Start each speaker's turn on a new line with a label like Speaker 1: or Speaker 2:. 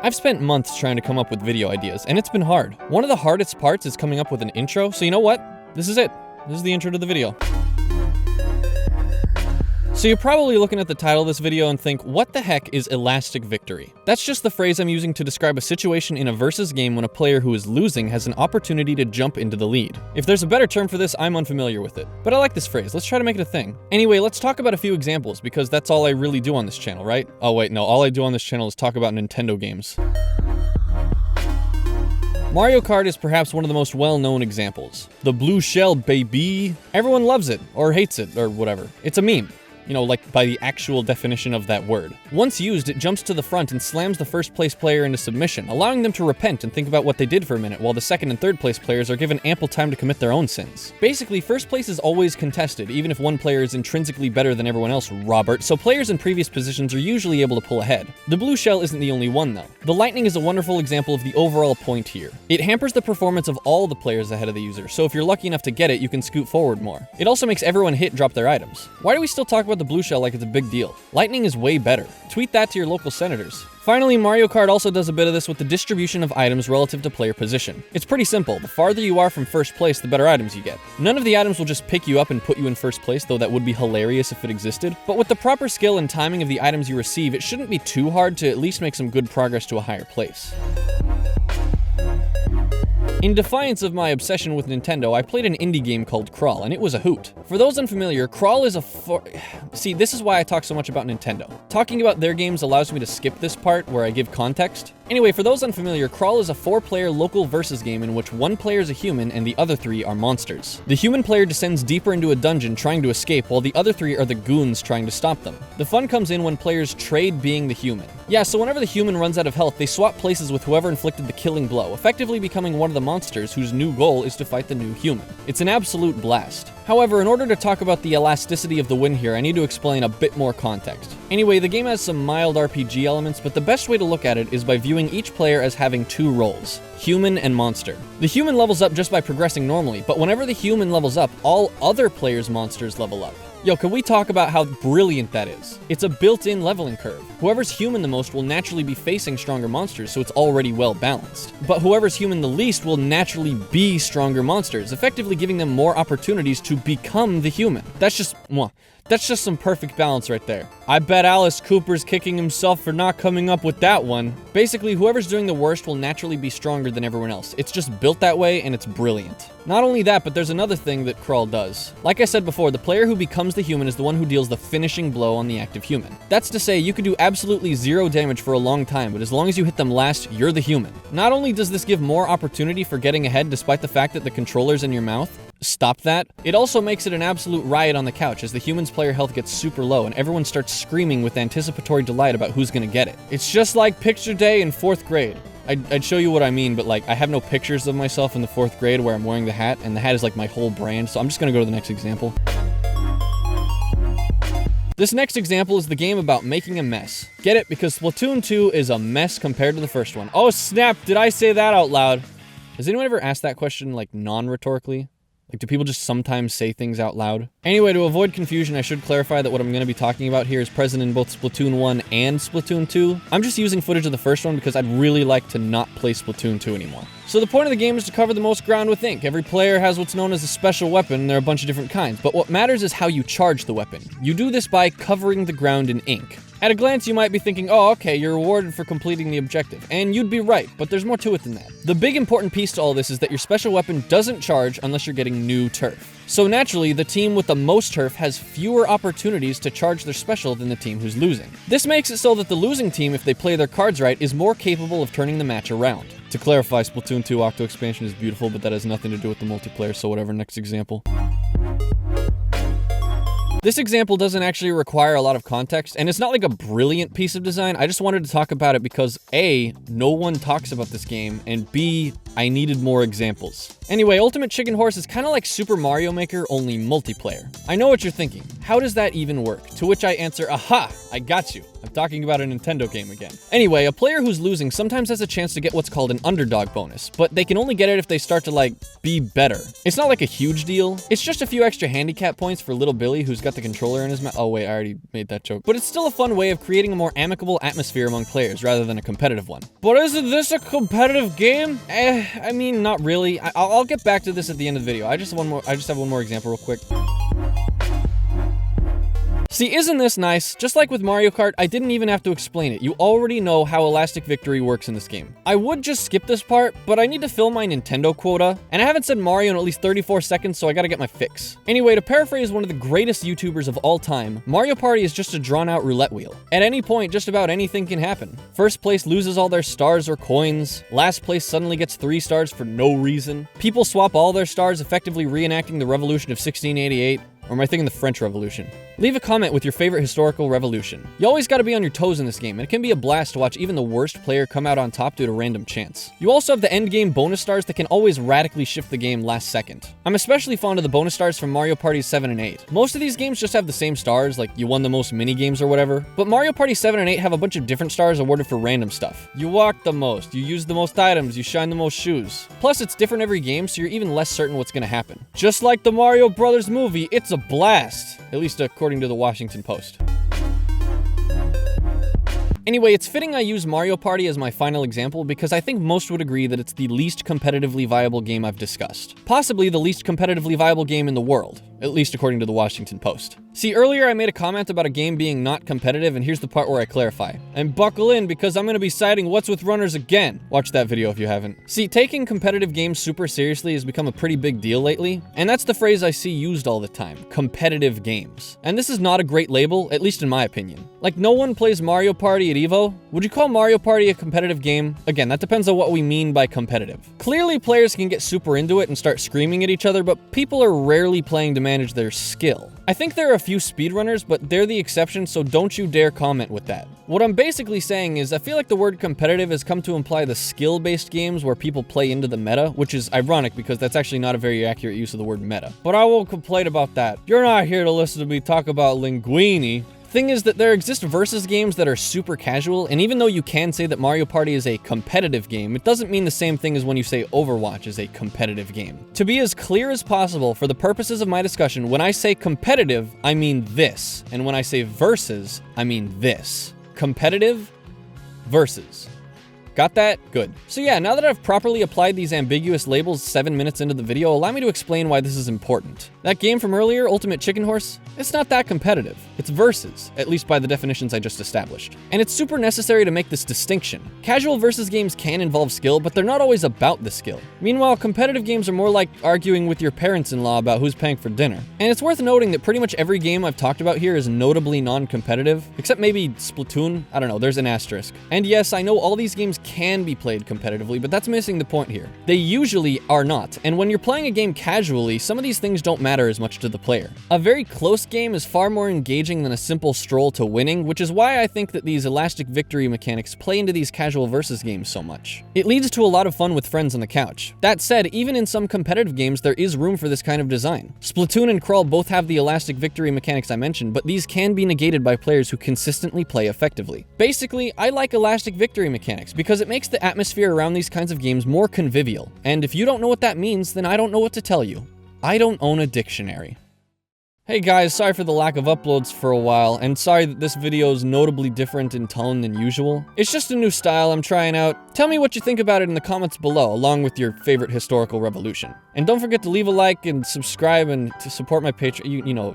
Speaker 1: I've spent months trying to come up with video ideas, and it's been hard. One of the hardest parts is coming up with an intro, so you know what? This is it. This is the intro to the video. So you're probably looking at the title of this video and think, what the heck is elastic victory? That's just the phrase I'm using to describe a situation in a versus game when a player who is losing has an opportunity to jump into the lead. If there's a better term for this, I'm unfamiliar with it. But I like this phrase, let's try to make it a thing. Anyway, let's talk about a few examples, because that's all I really do on this channel, right? Oh wait, no, all I do on this channel is talk about Nintendo games. Mario Kart is perhaps one of the most well-known examples. The blue shell, baby. Everyone loves it, or hates it, or whatever. It's a meme. You know, like by the actual definition of that word. Once used, it jumps to the front and slams the first place player into submission, allowing them to repent and think about what they did for a minute, while the second and third place players are given ample time to commit their own sins. Basically, first place is always contested, even if one player is intrinsically better than everyone else, Robert, so players in previous positions are usually able to pull ahead. The blue shell isn't the only one, though. The lightning is a wonderful example of the overall point here. It hampers the performance of all the players ahead of the user, so if you're lucky enough to get it, you can scoot forward more. It also makes everyone hit drop their items. Why do we still talk about the blue shell like it's a big deal? Lightning is way better. Tweet that to your local senators. Finally, Mario Kart also does a bit of this with the distribution of items relative to player position. It's pretty simple. The farther you are from first place, the better items you get. None of the items will just pick you up and put you in first place, though that would be hilarious if it existed. But with the proper skill and timing of the items you receive, it shouldn't be too hard to at least make some good progress to a higher place. In defiance of my obsession with Nintendo, I played an indie game called Crawl, and it was a hoot. For those unfamiliar, Crawl is See, this is why I talk so much about Nintendo. Talking about their games allows me to skip this part where I give context. Anyway, for those unfamiliar, Crawl is a 4-player local versus game in which one player is a human and the other 3 are monsters. The human player descends deeper into a dungeon trying to escape, while the other 3 are the goons trying to stop them. The fun comes in when players trade being the human. Yeah, so whenever the human runs out of health, they swap places with whoever inflicted the killing blow, effectively becoming one of the monsters whose new goal is to fight the new human. It's an absolute blast. However, in order to talk about the elasticity of the win here, I need to explain a bit more context. Anyway, the game has some mild RPG elements, but the best way to look at it is by viewing each player as having 2 roles, human and monster. The human levels up just by progressing normally, but whenever the human levels up, all other players' monsters level up. Yo, can we talk about how brilliant that is? It's a built-in leveling curve. Whoever's human the most will naturally be facing stronger monsters, so it's already well balanced. But whoever's human the least will naturally be stronger monsters, effectively giving them more opportunities to become the human. That's just some perfect balance right there. I bet Alice Cooper's kicking himself for not coming up with that one. Basically, whoever's doing the worst will naturally be stronger than everyone else. It's just built that way, and it's brilliant. Not only that, but there's another thing that Crawl does. Like I said before, the player who becomes the human is the one who deals the finishing blow on the active human. That's to say, you could do absolutely 0 damage for a long time, but as long as you hit them last, you're the human. Not only does this give more opportunity for getting ahead despite the fact that the controller's in your mouth, stop that. It also makes it an absolute riot on the couch as the human's player health gets super low and everyone starts screaming with anticipatory delight about who's gonna get it. It's just like picture day in 4th grade. I'd show you what I mean, but like I have no pictures of myself in the 4th grade where I'm wearing the hat, and the hat is like my whole brand, so I'm just gonna go to the next example. This next example is the game about making a mess. Get it? Because Splatoon 2 is a mess compared to the first one. Oh snap, did I say that out loud? Has anyone ever asked that question like non-rhetorically? Like, do people just sometimes say things out loud? Anyway, to avoid confusion, I should clarify that what I'm going to be talking about here is present in both Splatoon 1 and Splatoon 2. I'm just using footage of the first one because I'd really like to not play Splatoon 2 anymore. So the point of the game is to cover the most ground with ink. Every player has what's known as a special weapon, and there are a bunch of different kinds. But what matters is how you charge the weapon. You do this by covering the ground in ink. At a glance, you might be thinking, oh, okay, you're rewarded for completing the objective. And you'd be right, but there's more to it than that. The big important piece to all this is that your special weapon doesn't charge unless you're getting new turf. So naturally, the team with the most turf has fewer opportunities to charge their special than the team who's losing. This makes it so that the losing team, if they play their cards right, is more capable of turning the match around. To clarify, Splatoon 2 Octo Expansion is beautiful, but that has nothing to do with the multiplayer, so whatever, next example. This example doesn't actually require a lot of context, and it's not like a brilliant piece of design. I just wanted to talk about it because A, no one talks about this game, and B, I needed more examples. Anyway, Ultimate Chicken Horse is kind of like Super Mario Maker, only multiplayer. I know what you're thinking. How does that even work? To which I answer, aha, I got you. I'm talking about a Nintendo game again. Anyway, a player who's losing sometimes has a chance to get what's called an underdog bonus, but they can only get it if they start to, like, be better. It's not like a huge deal. It's just a few extra handicap points for little Billy who's got the controller in his mouth. Oh wait, I already made that joke. But it's still a fun way of creating a more amicable atmosphere among players rather than a competitive one. But isn't this a competitive game? I mean, not really. I'll get back to this at the end of the video. I just have one more example real quick. See, isn't this nice? Just like with Mario Kart, I didn't even have to explain it. You already know how elastic victory works in this game. I would just skip this part, but I need to fill my Nintendo quota, and I haven't said Mario in at least 34 seconds, so I gotta get my fix. Anyway, to paraphrase one of the greatest YouTubers of all time, Mario Party is just a drawn-out roulette wheel. At any point, just about anything can happen. First place loses all their stars or coins. Last place suddenly gets 3 stars for no reason. People swap all their stars, effectively reenacting the Revolution of 1688. Or am I thinking the French Revolution? Leave a comment with your favorite historical revolution. You always gotta be on your toes in this game, and it can be a blast to watch even the worst player come out on top due to random chance. You also have the end game bonus stars that can always radically shift the game last second. I'm especially fond of the bonus stars from Mario Party 7 and 8. Most of these games just have the same stars, like you won the most mini games or whatever, but Mario Party 7 and 8 have a bunch of different stars awarded for random stuff. You walk the most, you use the most items, you shine the most shoes. Plus, it's different every game, so you're even less certain what's gonna happen. Just like the Mario Brothers movie, it's a blast, at least according to the Washington Post. Anyway, it's fitting I use Mario Party as my final example because I think most would agree that it's the least competitively viable game I've discussed. Possibly the least competitively viable game in the world, at least according to the Washington Post. See, earlier I made a comment about a game being not competitive, and here's the part where I clarify. And buckle in because I'm gonna be citing What's with Runners again. Watch that video if you haven't. See, taking competitive games super seriously has become a pretty big deal lately, and that's the phrase I see used all the time, competitive games. And this is not a great label, at least in my opinion. Like, no one plays Mario Party at EVO. Would you call Mario Party a competitive game? Again, that depends on what we mean by competitive. Clearly, players can get super into it and start screaming at each other, but people are rarely playing to manage their skill. I think there are a few speedrunners, but they're the exception, so don't you dare comment with that. What I'm basically saying is I feel like the word competitive has come to imply the skill-based games where people play into the meta, which is ironic because that's actually not a very accurate use of the word meta. But I won't complain about that. You're not here to listen to me talk about linguini. Thing is that there exist versus games that are super casual, and even though you can say that Mario Party is a competitive game, it doesn't mean the same thing as when you say Overwatch is a competitive game. To be as clear as possible, for the purposes of my discussion, when I say competitive, I mean this, and when I say versus, I mean this. Competitive versus. Got that? Good. So yeah, now that I've properly applied these ambiguous labels 7 minutes into the video, allow me to explain why this is important. That game from earlier, Ultimate Chicken Horse, it's not that competitive. It's versus, at least by the definitions I just established. And it's super necessary to make this distinction. Casual versus games can involve skill, but they're not always about the skill. Meanwhile, competitive games are more like arguing with your parents-in-law about who's paying for dinner. And it's worth noting that pretty much every game I've talked about here is notably non-competitive, except maybe Splatoon. I don't know, there's an asterisk. And yes, I know all these games can be played competitively, but that's missing the point here. They usually are not, and when you're playing a game casually, some of these things don't matter as much to the player. A very close game is far more engaging than a simple stroll to winning, which is why I think that these elastic victory mechanics play into these casual versus games so much. It leads to a lot of fun with friends on the couch. That said, even in some competitive games, there is room for this kind of design. Splatoon and Crawl both have the elastic victory mechanics I mentioned, but these can be negated by players who consistently play effectively. Basically, I like elastic victory mechanics because it makes the atmosphere around these kinds of games more convivial. And if you don't know what that means, then I don't know what to tell you. I don't own a dictionary. Hey guys, sorry for the lack of uploads for a while, and sorry that this video is notably different in tone than usual. It's just a new style I'm trying out. Tell me what you think about it in the comments below, along with your favorite historical revolution. And don't forget to leave a like and subscribe and to support my Patreon, you know,